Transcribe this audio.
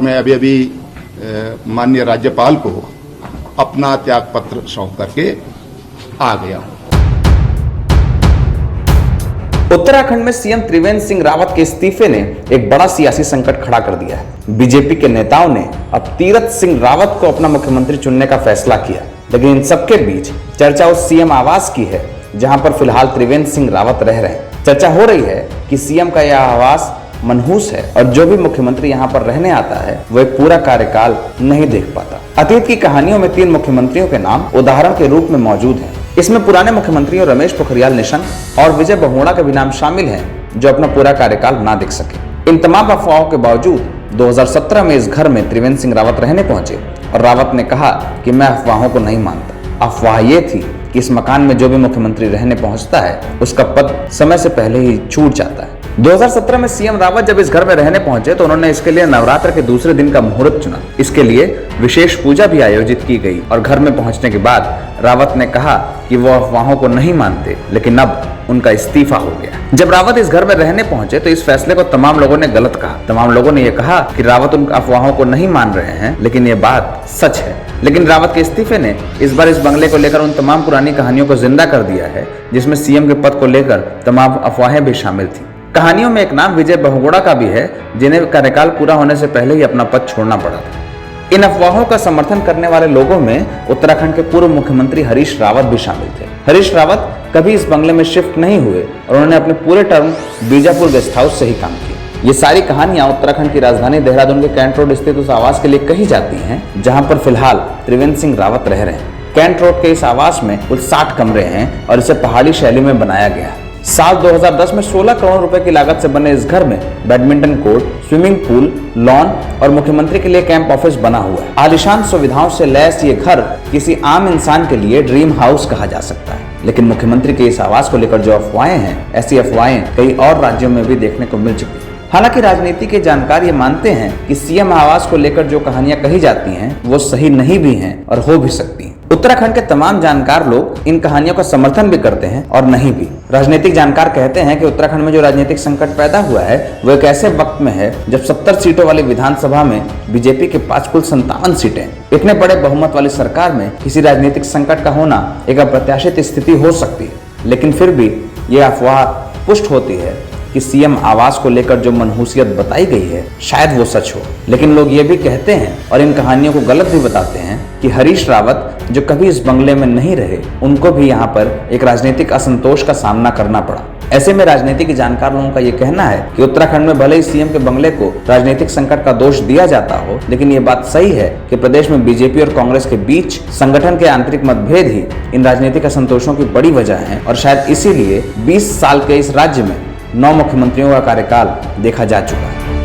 मैं अभी अभी माननीय राज्यपाल को अपना त्याग पत्र सौंप करके आ गया हूं। उत्तराखंड में सीएम त्रिवेंद्र सिंह रावत के इस्तीफे ने एक बड़ा सियासी संकट खड़ा कर दिया है। बीजेपी के नेताओं ने अब तीरथ सिंह रावत को अपना मुख्यमंत्री चुनने का फैसला किया, लेकिन इन सबके बीच चर्चा उस सीएम आवास की है जहां पर फिलहाल त्रिवेंद्र सिंह रावत रह रहे हैं। चर्चा हो रही है कि सीएम का यह आवास मनहूस है और जो भी मुख्यमंत्री यहाँ पर रहने आता है वो एक पूरा कार्यकाल नहीं देख पाता। अतीत की कहानियों में 3 मुख्यमंत्रियों के नाम उदाहरण के रूप में मौजूद हैं। इसमें पुराने मुख्यमंत्रियों रमेश पोखरियाल निशंक और विजय बहुगुणा के भी नाम शामिल हैं, जो अपना पूरा कार्यकाल ना देख सके। इन तमाम अफवाहों के बावजूद 2017 में इस घर में त्रिवेंद्र सिंह रावत रहने पहुंचे और रावत ने कहा कि मैं अफवाहों को नहीं मानता। अफवाह ये थी कि इस मकान में जो भी मुख्यमंत्री रहने पहुंचता है उसका पद समय से पहले ही छूट जाता है। 2017 में सीएम रावत जब इस घर में रहने पहुंचे तो उन्होंने इसके लिए नवरात्र के दूसरे दिन का मुहूर्त चुना। इसके लिए विशेष पूजा भी आयोजित की गई और घर में पहुंचने के बाद रावत ने कहा कि वो अफवाहों को नहीं मानते, लेकिन अब उनका इस्तीफा हो गया। जब रावत इस घर में रहने पहुंचे तो इस फैसले को तमाम लोगों ने गलत कहा। तमाम लोगों ने यह कहा कि रावत उन अफवाहों को नहीं मान रहे हैं, लेकिन ये बात सच है। लेकिन रावत के इस्तीफे ने इस बार इस बंगले को लेकर उन तमाम पुरानी कहानियों को जिंदा कर दिया है जिसमें सीएम के पद को लेकर तमाम अफवाहें भी शामिल थी। कहानियों में एक नाम विजय बहुगुणा का भी है, जिन्हें कार्यकाल पूरा होने से पहले ही अपना पद छोड़ना पड़ा था। इन अफवाहों का समर्थन करने वाले लोगों में उत्तराखंड के पूर्व मुख्यमंत्री हरीश रावत भी शामिल थे। हरीश रावत कभी इस बंगले में शिफ्ट नहीं हुए और उन्होंने अपने पूरे टर्म बीजापुर गेस्ट हाउस से ही काम किया। ये सारी कहानियां उत्तराखंड की राजधानी देहरादून के कैंट रोड स्थित उस आवास के लिए कही जाती हैं जहां पर फिलहाल त्रिवेंद्र सिंह रावत रह रहे हैं। कैंट रोड के इस आवास में कुल 60 कमरे हैं और इसे पहाड़ी शैली में बनाया गया है। साल 2010 में 16 करोड़ रुपए की लागत से बने इस घर में badminton court, swimming pool, lawn और मुख्यमंत्री के लिए कैंप ऑफिस बना हुआ है। आलीशान सुविधाओं से लैस ये घर किसी आम इंसान के लिए ड्रीम हाउस कहा जा सकता है। लेकिन मुख्यमंत्री के इस आवास को लेकर जो अफवाहें हैं, ऐसी अफवाहें कई और राज्यों में भी देखने को मिल चुकी है। हालांकि राजनीति के जानकार ये मानते हैं कि सीएम आवास को लेकर जो कहानियां कही जाती हैं वो सही नहीं भी हैं और हो भी सकती हैं। उत्तराखंड के तमाम जानकार लोग इन कहानियों का समर्थन भी करते हैं और नहीं भी। राजनीतिक जानकार कहते हैं कि उत्तराखंड में जो राजनीतिक संकट पैदा हुआ है वो एक ऐसे वक्त में है जब 70 सीटों वाली विधानसभा में बीजेपी के पास कुल 57 सीटें। इतने बड़े बहुमत वाली सरकार में किसी राजनीतिक संकट का होना एक अप्रत्याशित स्थिति हो सकती है, लेकिन फिर भी ये अफवाह पुष्ट होती है कि सीएम आवास को लेकर जो मनहूसियत बताई गई है शायद वो सच हो। लेकिन लोग ये भी कहते हैं और इन कहानियों को गलत भी बताते हैं कि हरीश रावत जो कभी इस बंगले में नहीं रहे, उनको भी यहाँ पर एक राजनीतिक असंतोष का सामना करना पड़ा। ऐसे में राजनीतिक जानकार लोगों का ये कहना है कि उत्तराखंड में भले ही सीएम के बंगले को राजनीतिक संकट का दोष दिया जाता हो, लेकिन ये बात सही है कि प्रदेश में बीजेपी और कांग्रेस के बीच संगठन के आंतरिक मतभेद ही इन राजनीतिक असंतोषों की बड़ी वजह है और शायद इसीलिए 20 साल के इस राज्य में 9 मुख्यमंत्रियों का कार्यकाल देखा जा चुका है।